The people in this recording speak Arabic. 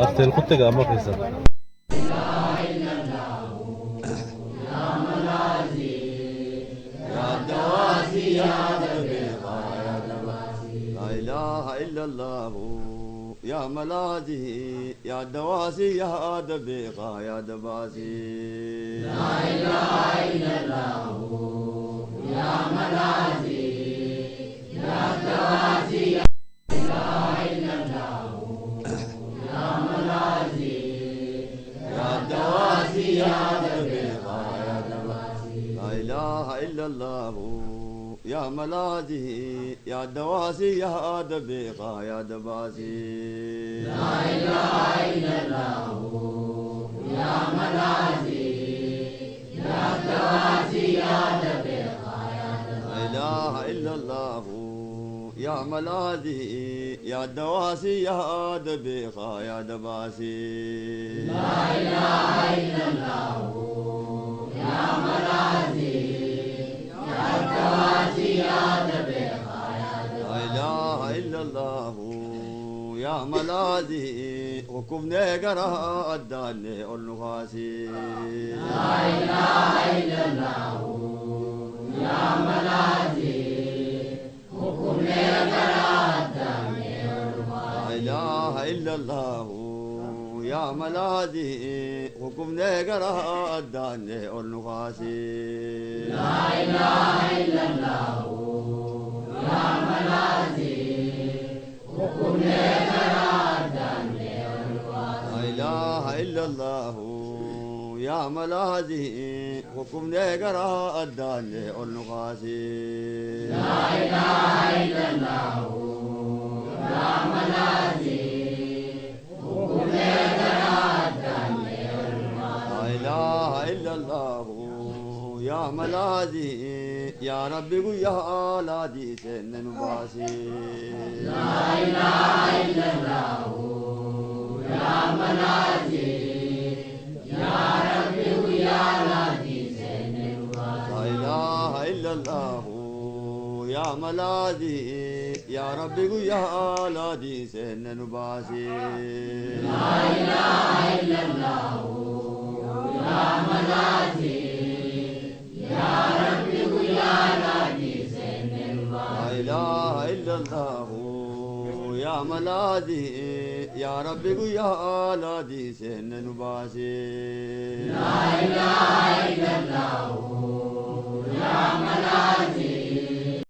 Artel kutte gamma keessa. لا إله إلا الله يا ملاذي يا دواسي يا دبيقة يا دباسي لا إله إلا الله يا ملاذي يا دواسي يا لا إله إلا الله يا ملاذي يا دواسي يا دبيقة يا دباسي لا إله إلا الله يا ملاذي يا دواسي يا دبيقة يا دباسي لا إله إلا الله يا ملاذي يا دواسي يا دبيقة يا دباسي لا إله إلا الله يا ملاذي يا دواسي يا دبيقة يا دباسي لا إله إلا الله يا ملاذي يا دواسي يا دبيقة يا دباسي لا إله إلا الله يا ملاذي وكمني قرا الداني والنخاسي لا إله إلا الله يا ملاذي وكمني قرا الداني والنخاسي لا إله إلا الله يا ملاذي وكمني قرا الداني والنخاسي لا إله إلا الله يا ملاذي وكمني قرا الداني والنخاسي لا إله إلا الله يا ملاذي وكمني قرا الداني والنخاسي لا إله إلا الله يا ملاذي وكمني قرا الداني والنخاسي لا إله إلا الله يا ملاذي يا ربي يا لادي سن نباسي لا إله إلا الله يا ملاذي يا ربي يا لادي سن نباسي لا إله إلا الله يا ملاذي يا ربي يا لادي سن نباسي لا إله إلا الله يا ملاذي يا ربي يا لادي سن نباسي لا إله إلا الله يا ملاذي يا ربي يا لادي سن نباسي لا إله إلا الله يا ملاذي